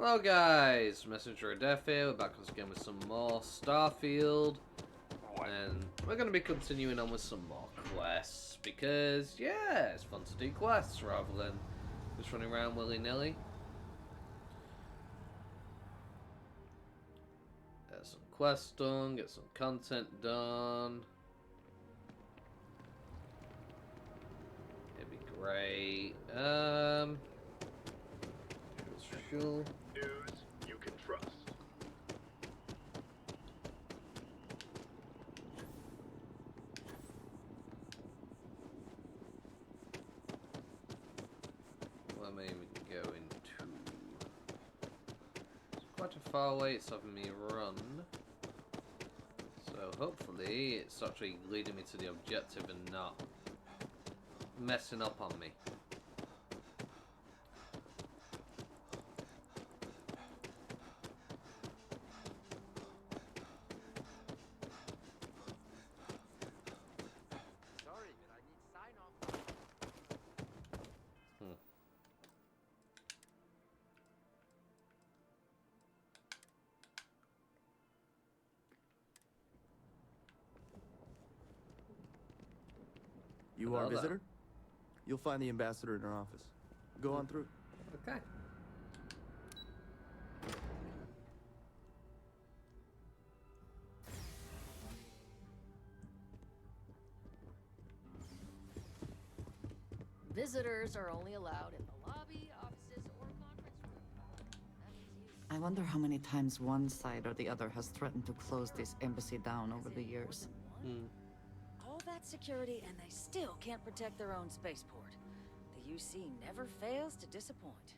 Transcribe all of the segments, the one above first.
Hello guys, Messenger of Death here, we're back once again with some more Starfield. And we're going to be continuing on with some more quests, because yeah, it's fun to do quests rather than just running around willy-nilly. Get some quests done, get some content done. It'd be great. Sure. News you can trust. Where may we go into? It's quite a far way it's having me run. So hopefully it's actually leading me to the objective and not messing up on me. Sorry, but I need sign off. You are a Hello there. visitor? You'll find the ambassador in her office. Go on through. Okay. Visitors are only allowed in the lobby, offices, or conference room. I wonder how many times one side or the other has threatened to close this embassy down over the years. All that security, and they still can't protect their own spaceport. The UC never fails to disappoint.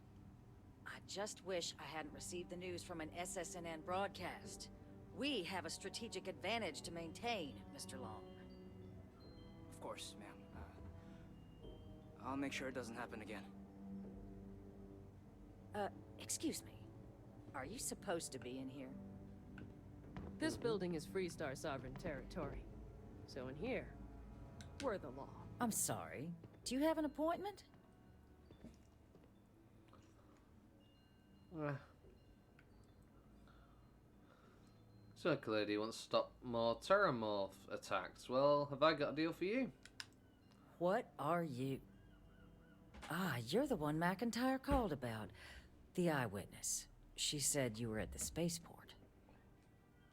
I just wish I hadn't received the news from an SSNN broadcast. We have a strategic advantage to maintain, Mr. Long. Of course, ma'am. I'll make sure it doesn't happen again. Excuse me. Are you supposed to be in here? This building is Freestar sovereign territory. So in here, we're the law. I'm sorry. Do you have an appointment? Circle lady wants to stop more Terramorph attacks. Well, have I got a deal for you? What are you? Ah, you're the one McIntyre called about. The eyewitness. She said you were at the spaceport.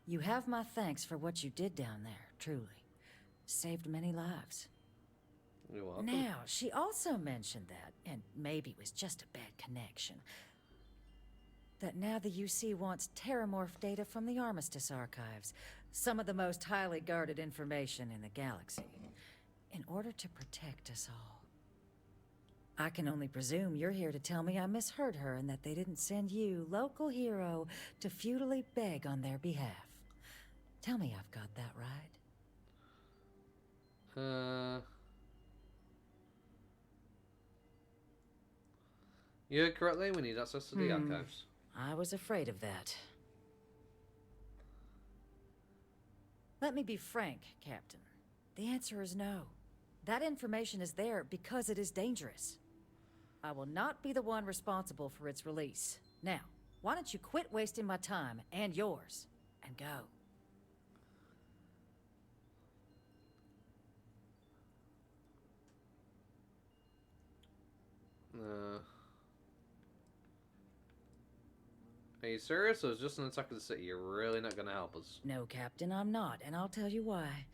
You have my thanks for what you did down there, truly. Saved many lives. You're welcome. Now, she also mentioned that, and maybe it was just a bad connection, that now the UC wants Terramorph data from the Armistice archives, some of the most highly guarded information in the galaxy, in order to protect us all. I can only presume you're here to tell me I misheard her and that they didn't send you, local hero, to futilely beg on their behalf. Tell me I've got that right. You heard correctly, we need access to the archives. I was afraid of that. Let me be frank, Captain. The answer is no. That information is there because it is dangerous. I will not be the one responsible for its release. Now, why don't you quit wasting my time and yours, and go? Are you serious, or is just an attack of the city? You're really not going to help us? No, Captain, I'm not, and I'll tell you why.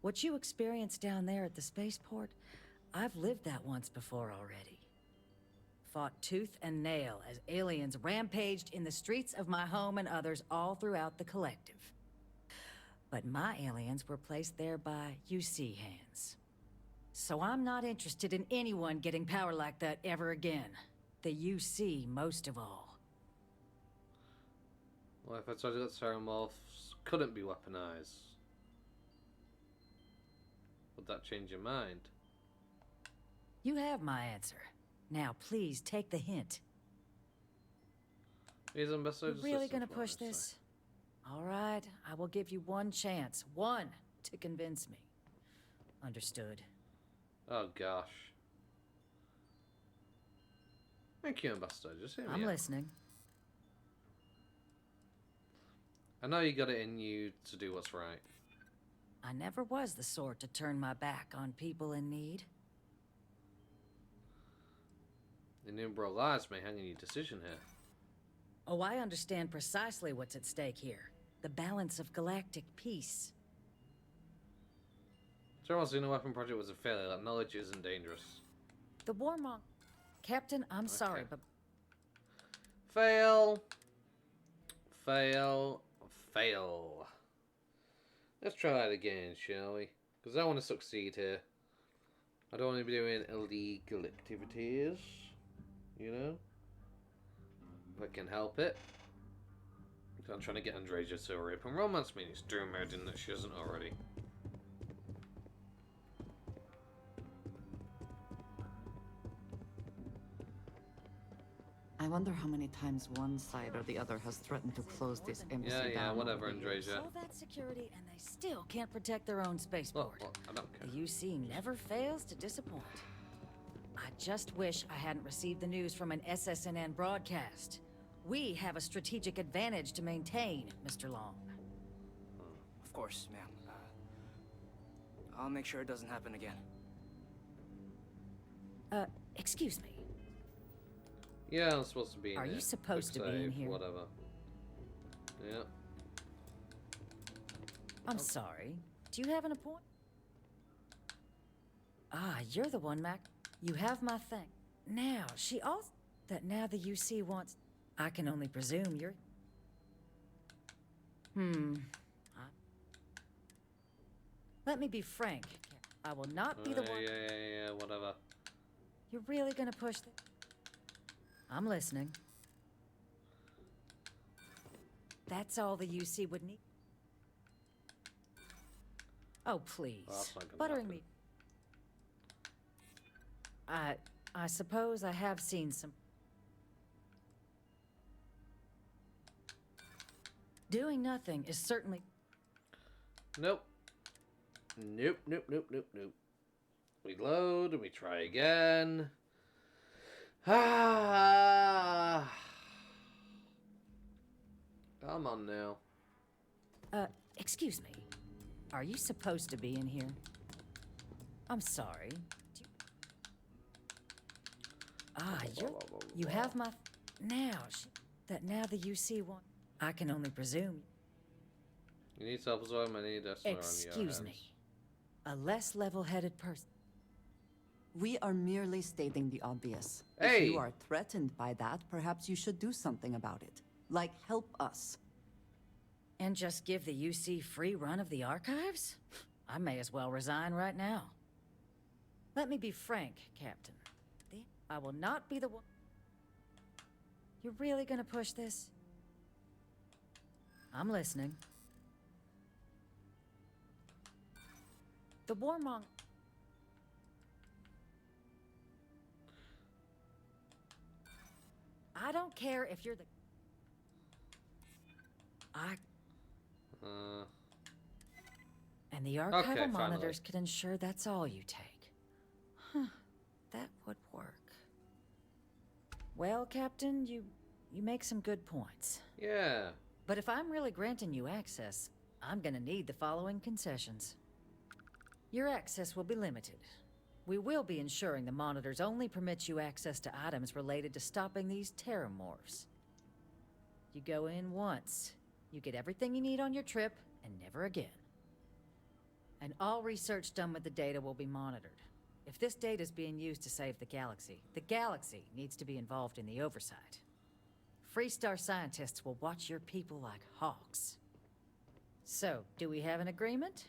What you experienced down there at the spaceport, I've lived that once before already. Fought tooth and nail as aliens rampaged in the streets of my home and others all throughout the collective. But my aliens were placed there by UC hands. So I'm not interested in anyone getting power like that ever again. The UC most of all. Well, if I told you that Terramorphs couldn't be weaponized, would that change your mind? You have my answer. Now please take the hint. He's ambassador. You're really gonna push this? All right, I will give you one chance. One to convince me. Understood. Oh gosh. Thank you, ambassador. Just hear me I'm out. listening. I know you got it in you to do what's right. I never was the sort to turn my back on people in need. Innumerable lives may hang in your decision here. Oh, I understand precisely what's at stake here. The balance of galactic peace. Charles, the weapon project was a failure. That knowledge isn't dangerous. The warmong... Captain, I'm sorry, Okay. but... Fail. Fail. Fail. Let's try it again, shall we? Because I want to succeed here. I don't want to be doing illegal activities. You know? If I can help it. I'm trying to get Andreja to rape and romance me. It's doing murdering that she hasn't already. I wonder how many times one side or the other has threatened to close this embassy Yeah, down. whatever, over the years. Andreja. All that security, and they still can't protect their own spaceport. Well, I don't care. The UC never fails to disappoint. I just wish I hadn't received the news from an SSNN broadcast. We have a strategic advantage to maintain, Mr. Long. Of course, ma'am. I'll make sure it doesn't happen again. Excuse me. Yeah, I'm supposed to be in Are you here. supposed Quick to be in save, here? Whatever. Yeah. I'm sorry. Do you have an appointment? Ah, you're the one, Mac. You have my thing. Now, she also... That now the UC wants... I can only presume you're... Let me be frank. I will not be the one... Yeah, whatever. You're really gonna push this? I'm listening. That's all the UC would need. Oh, please. Well, that's not gonna Buttering happen. me. I suppose I have seen some... Doing nothing is certainly... Nope. Nope. We load and we try again. Ah. Come on now. Excuse me. Are you supposed to be in here? I'm sorry. You have my... Now, that now the UC want... I can only presume... You need help as well. I need us. Excuse me. A less level-headed person. We are merely stating the obvious. Hey! If you are threatened by that, perhaps you should do something about it. Like, help us. And just give the UC free run of the archives? I may as well resign right now. Let me be frank, Captain. I will not be the one... You're really gonna push this? I'm listening. The warmong... I don't care if you're the... And the archival Okay, monitors could ensure that's all you take. Huh. That would work. Well, Captain, you make some good points. Yeah. But if I'm really granting you access, I'm gonna need the following concessions. Your access will be limited. We will be ensuring the monitors only permit you access to items related to stopping these terramorphs. You go in once, you get everything you need on your trip, and never again. And all research done with the data will be monitored. If this data is being used to save the galaxy needs to be involved in the oversight. Freestar scientists will watch your people like hawks. So, do we have an agreement?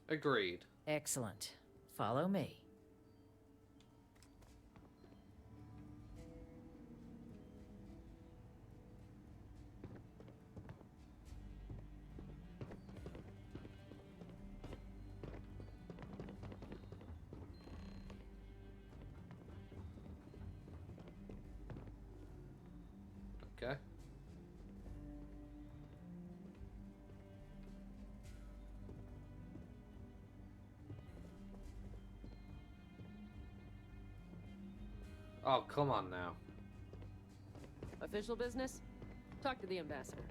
Agreed. Excellent. Follow me. Okay. Oh, come on now. Official business? Talk to the ambassador.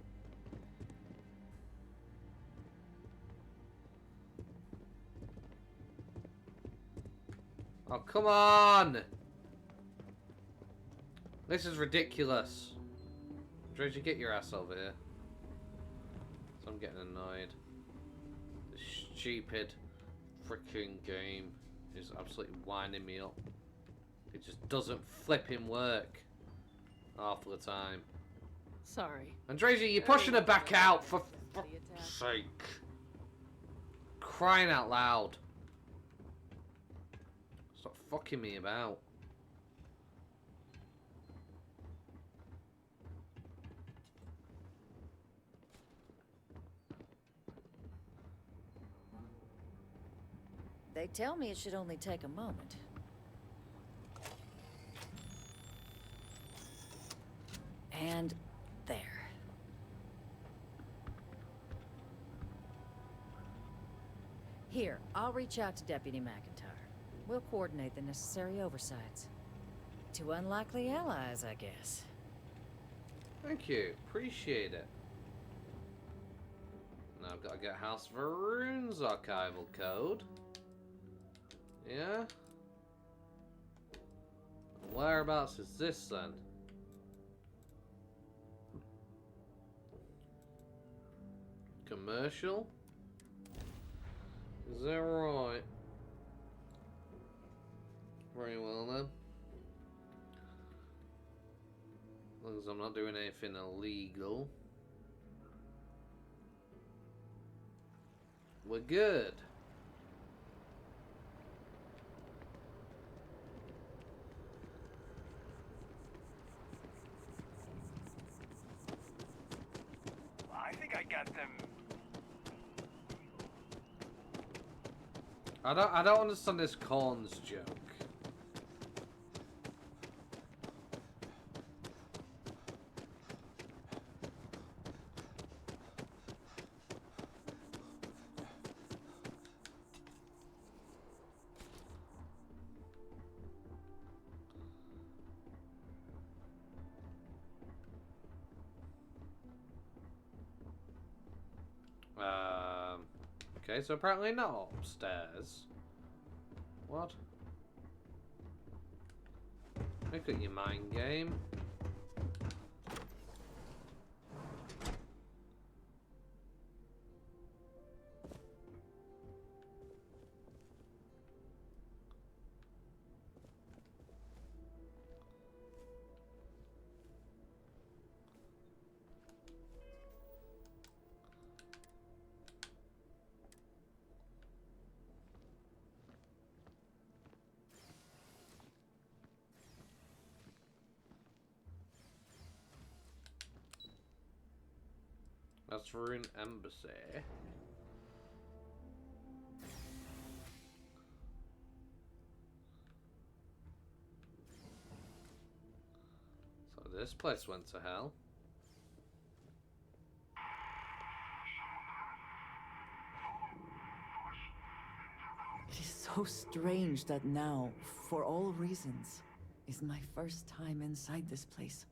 Oh, come on! This is ridiculous. Did you get your ass over here? So I'm getting annoyed. This stupid freaking game is absolutely winding me up. It just doesn't flipping work half the time. Sorry. Andreja, you're pushing her back out for fuck's sake. Crying out loud. Stop fucking me about. They tell me it should only take a moment. And there. Here, I'll reach out to Deputy McIntyre. We'll coordinate the necessary oversights. Two unlikely allies, I guess. Thank you. Appreciate it. Now I've got to get House Varun's archival code. Yeah? Whereabouts is this then? Commercial? Is that right? Very well then. As long as I'm not doing anything illegal. We're good. I think I got them. I don't understand this corns joke. Okay, so apparently not upstairs. What? Look at your mind game. That's Rune Embassy. So this place went to hell. It is so strange that now, for all reasons, is my first time inside this place.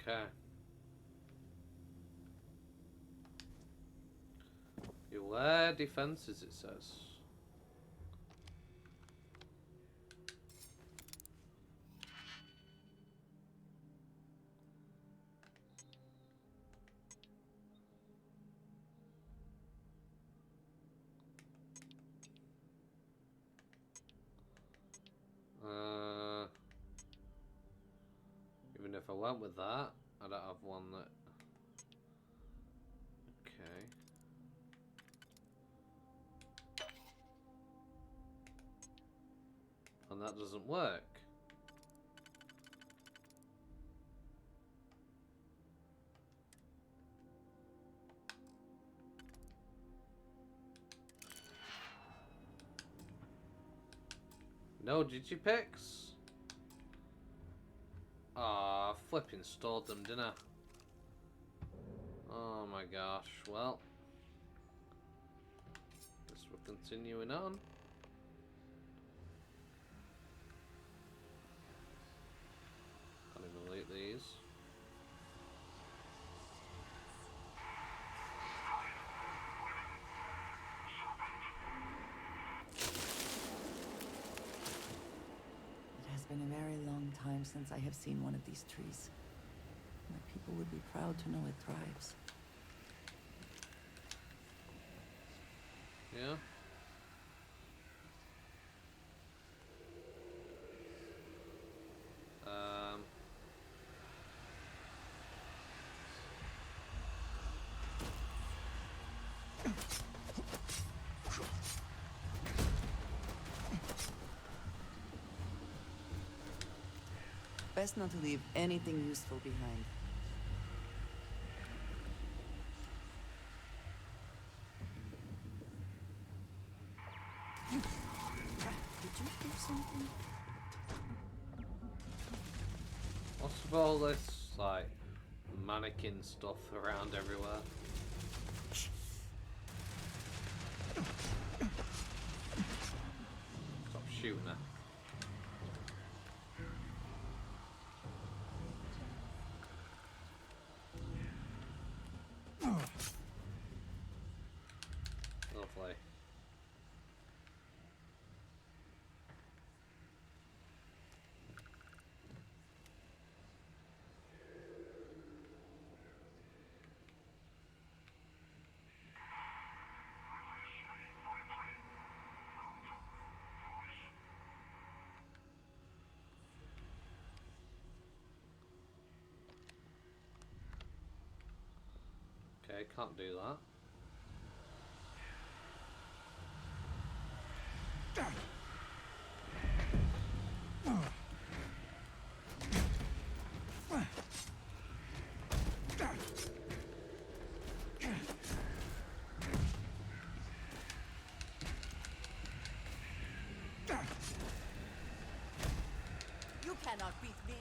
Okay. Beware defenses, it says. Even if I went with that, I don't have one that... Okay. And that doesn't work. No digipicks? Ah, flipping stored them, didn't I? Oh my gosh, well. Guess we're continuing on. Can't even delete these. It has been a very long time since I have seen one of these trees. My people would be proud to know it thrives. Yeah. Best not to leave anything useful behind. Did you do something? What's with all this, like, mannequin stuff around everywhere? Stop shooting her. Lovely. Okay, can't do that. You cannot beat me!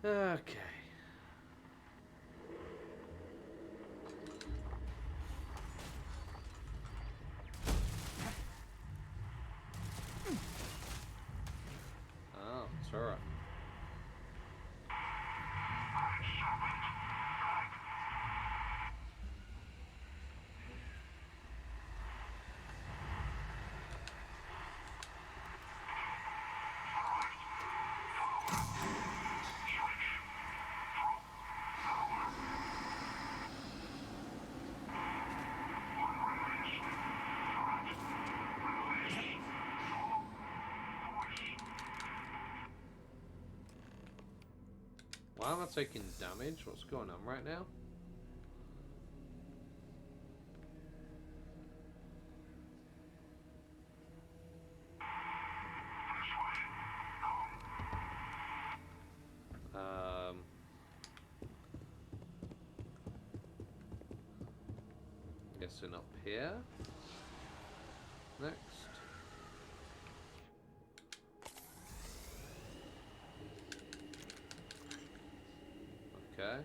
Okay. Oh, turret. Why am I taking damage? What's going on right now? Guessing up here. Next. Okay.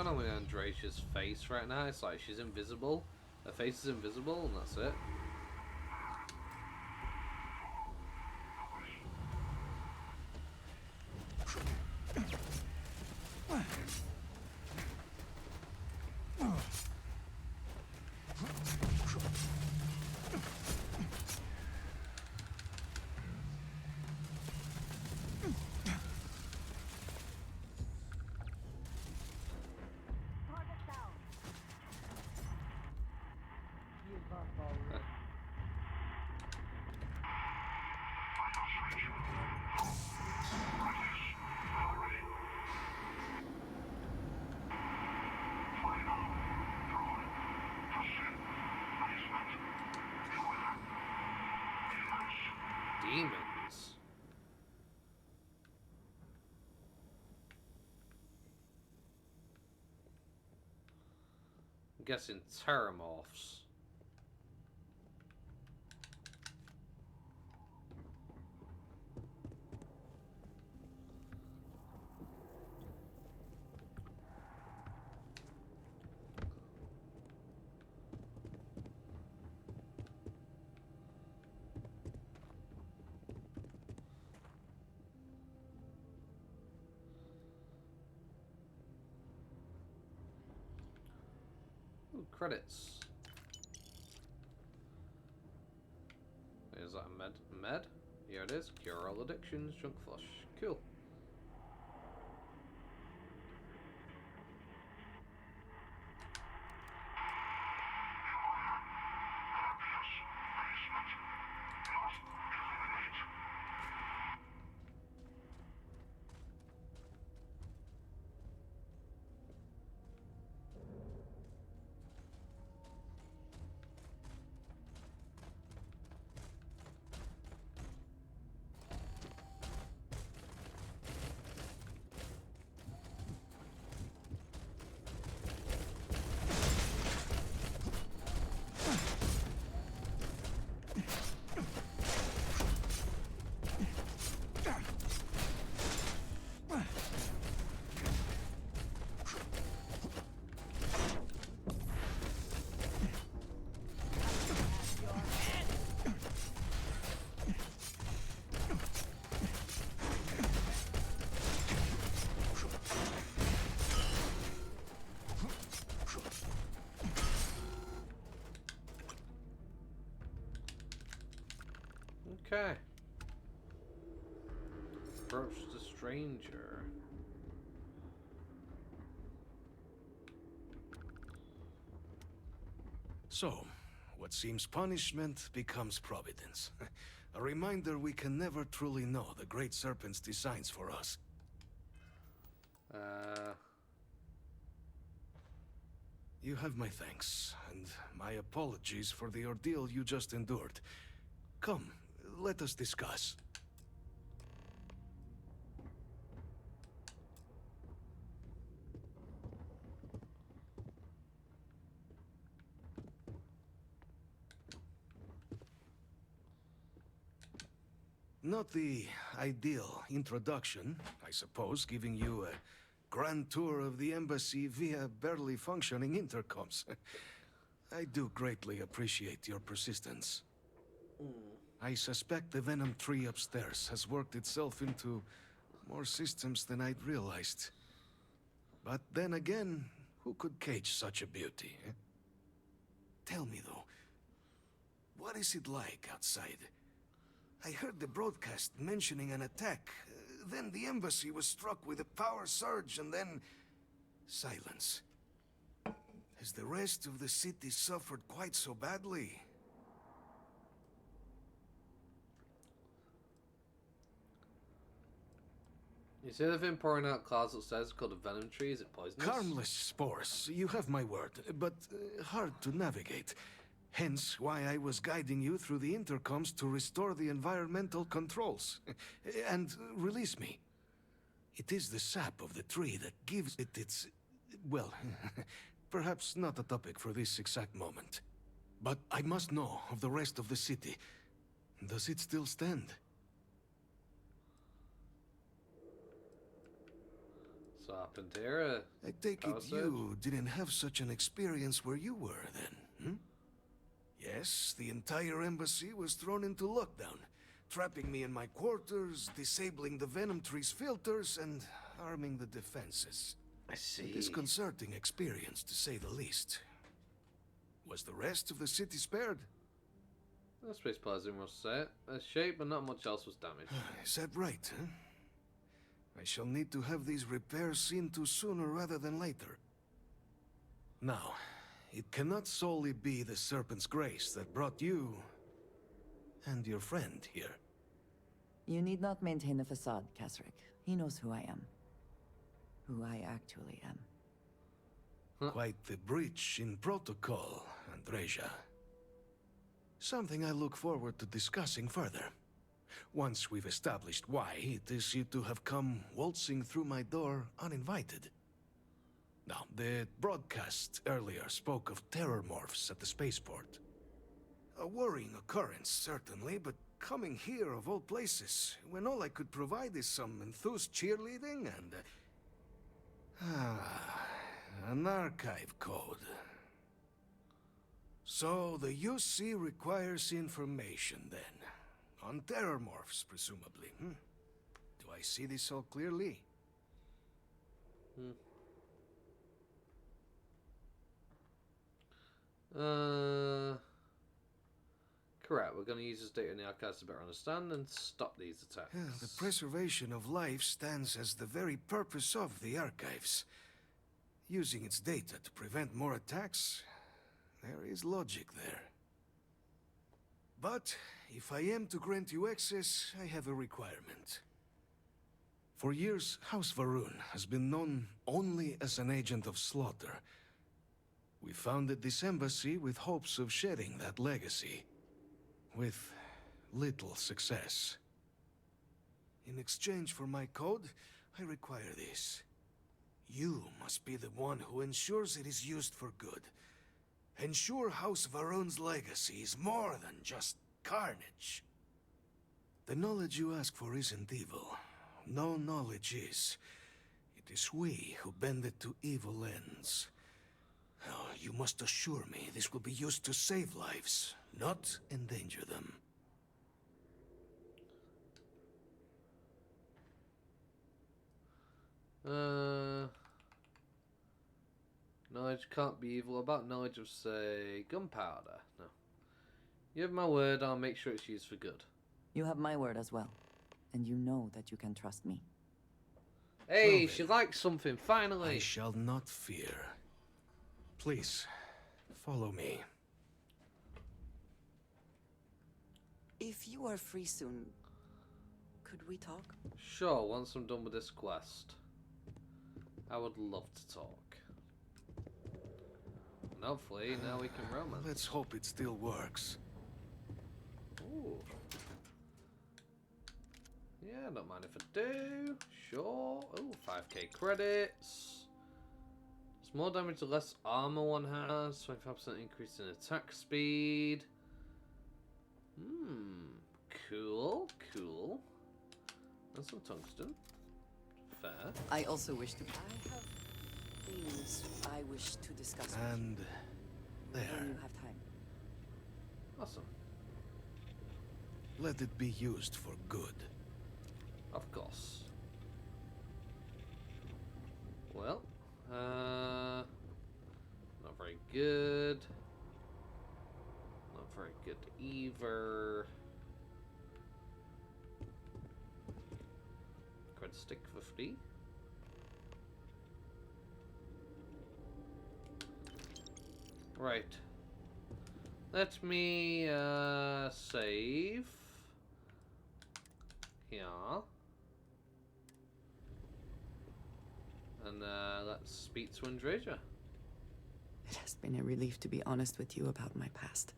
going on with Andrasia's face right now? It's like she's invisible. Her face is invisible, and that's it. Demons. I'm guessing terramorphs. Ooh, credits. Is that a med? Here it is. Cure all addictions. Junk flush. Cool. Okay. Approach the stranger. So, what seems punishment becomes providence. A reminder we can never truly know the Great Serpent's designs for us. You have my thanks, and my apologies for the ordeal you just endured. Come, let us discuss. Not the ideal introduction, I suppose, giving you a grand tour of the embassy via barely functioning intercoms. I do greatly appreciate your persistence. I suspect the Venom tree upstairs has worked itself into more systems than I'd realized. But then again, who could cage such a beauty? Eh? Tell me though, what is it like outside? I heard the broadcast mentioning an attack. Then the embassy was struck with a power surge and then... silence. Has the rest of the city suffered quite so badly? You see the thing pouring out clouds upstairs called a venom tree? Is it poisonous? Harmless spores, you have my word, but hard to navigate. Hence why I was guiding you through the intercoms to restore the environmental controls. And release me. It is the sap of the tree that gives it its... well, perhaps not a topic for this exact moment. But I must know of the rest of the city. Does it still stand? So happened here. I take Power it surge? you didn't have such an experience where you were then, hmm? Yes, the entire embassy was thrown into lockdown, trapping me in my quarters, disabling the Venom Tree's filters, and arming the defenses. I A see. disconcerting experience, to say the least. Was the rest of the city spared? That's pretty pleasant, must say. A shape, but not much else was damaged. Is that right, huh? I shall need to have these repairs seen to sooner rather than later. Now, it cannot solely be the Serpent's Grace that brought you and your friend here. You need not maintain a facade, Kasric. He knows who I am. Who I actually am. Quite the breach in protocol, Andreja. Something I look forward to discussing further. Once we've established why it is you to have come waltzing through my door uninvited. Now, the broadcast earlier spoke of terror morphs at the spaceport. A worrying occurrence, certainly, but coming here of all places, when all I could provide is some enthused cheerleading and... an archive code. So, the UC requires information, then. On terror morphs, presumably, hmm? Do I see this all clearly? Correct. We're going to use this data in the archives to better understand and stop these attacks. Yeah, the preservation of life stands as the very purpose of the archives. Using its data to prevent more attacks, there is logic there. But, if I am to grant you access, I have a requirement. For years, House Varun has been known only as an agent of slaughter. We founded this embassy with hopes of shedding that legacy. With little success. In exchange for my code, I require this. You must be the one who ensures it is used for good. Ensure House Varun's legacy is more than just carnage. The knowledge you ask for isn't evil. No knowledge is. It is we who bend it to evil ends. Oh, you must assure me this will be used to save lives, not endanger them. Knowledge can't be evil. About knowledge of, say, gunpowder. No. You have my word, I'll make sure it's used for good. You have my word as well. And you know that you can trust me. Hey, Well she then, likes something, finally! I shall not fear. Please, follow me. If you are free soon, could we talk? Sure, once I'm done with this quest. I would love to talk. And hopefully, now we can romance. Let's hope it still works. Ooh. Yeah, don't mind if I do. Sure. Oh, 5k credits. It's more damage the less armor one has. 25% increase in attack speed. Cool, cool. And some tungsten. Fair. I also wish to... I have things I wish to discuss with And you there. when you have time. Awesome. Let it be used for good. Of course. Well, not very good. Not very good either. Cred stick for free. Right. Let me save. Here. And let's speak to Andreja. It has been a relief to be honest with you about my past.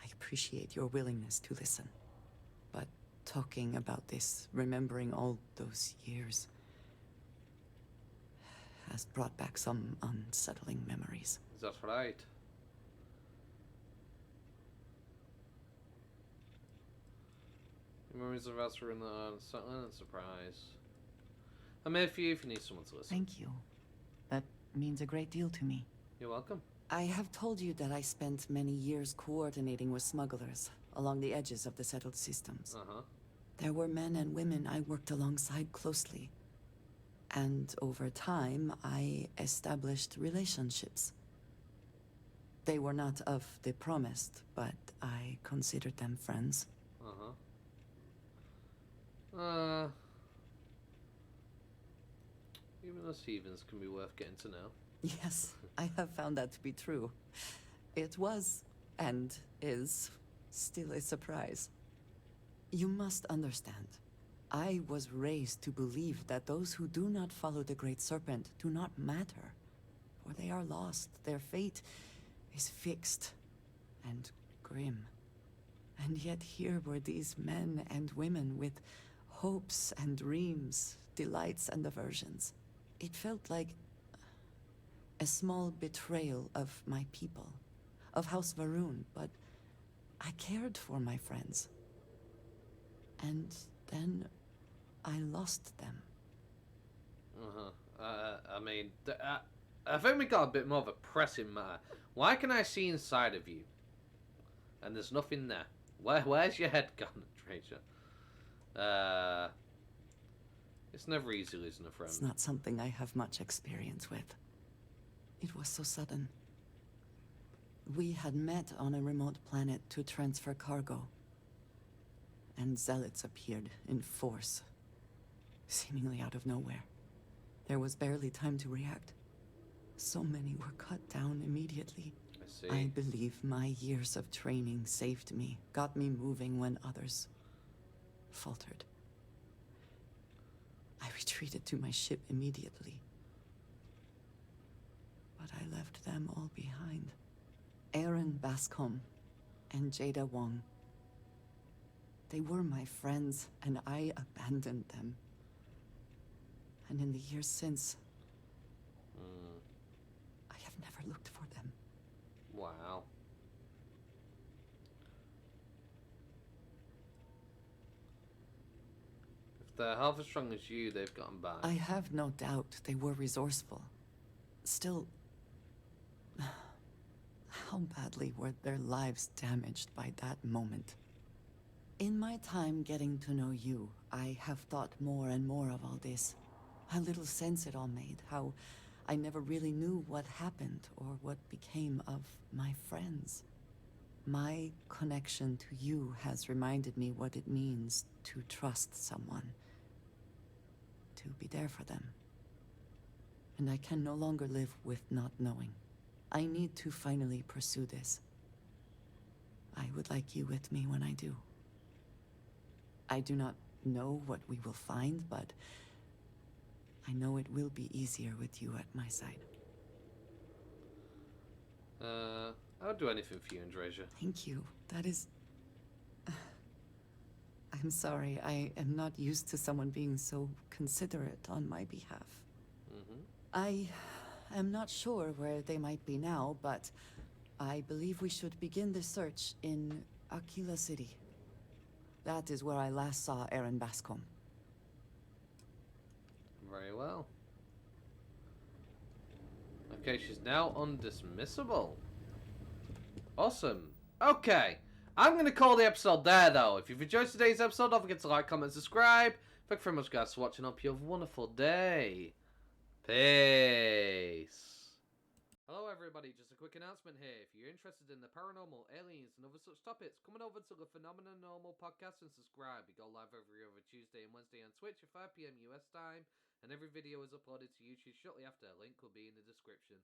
I appreciate your willingness to listen. But talking about this, remembering all those years, has brought back some unsettling memories. Is that right? Memories of us were in the unsettling and surprise. I'm here for you if you need someone to listen. Thank you. That means a great deal to me. You're welcome. I have told you that I spent many years coordinating with smugglers along the edges of the settled systems. Uh-huh. There were men and women I worked alongside closely. And over time, I established relationships. They were not of the promised, but I considered them friends. Even us heathens can be worth getting to know. Yes, I have found that to be true. It was, and is, still a surprise. You must understand. I was raised to believe that those who do not follow the Great Serpent do not matter. For they are lost. Their fate is fixed and grim. And yet here were these men and women with hopes and dreams, delights and aversions. It felt like a small betrayal of my people, of House Varun, but I cared for my friends. And then I lost them. I mean, I think we got a bit more of a pressing matter. Why can I see inside of you? And there's nothing there. Where's your head gone, Treasure? It's never easy losing a friend. It's not something I have much experience with. It was so sudden. We had met on a remote planet to transfer cargo. And zealots appeared in force, seemingly out of nowhere. There was barely time to react. So many were cut down immediately. I see. I believe my years of training saved me, got me moving when others faltered. I retreated to my ship immediately. But I left them all behind. Aaron Bascom and Jada Wong. They were my friends, and I abandoned them. And in the years since, I have never looked for them. Wow. If they're half as strong as you, they've gotten back. I have no doubt they were resourceful. Still, how badly were their lives damaged by that moment? In my time getting to know you, I have thought more and more of all this. How little sense it all made, how I never really knew what happened or what became of my friends. My connection to you has reminded me what it means to trust someone, to be there for them. And I can no longer live with not knowing. I need to finally pursue this. I would like you with me when I do. I do not know what we will find, but I know it will be easier with you at my side. I'll do anything for you, Andresia. Thank you. That is... I'm sorry, I am not used to someone being so considerate on my behalf. I am not sure where they might be now, but I believe we should begin the search in Aquila City. That is where I last saw Aaron Bascom. Very well. Okay, she's now undismissible. Awesome. Okay. I'm going to call the episode there, though. If you've enjoyed today's episode, don't forget to like, comment, subscribe. Thank you very much, guys, for watching. Hope you have a wonderful day. Peace. Hello, everybody. Just a quick announcement here. If you're interested in the paranormal, aliens, and other such topics, come on over to the Phenomenormal podcast and subscribe. We go live every other Tuesday and Wednesday on Twitch at 5 PM US time, and every video is uploaded to YouTube shortly after. Link will be in the description.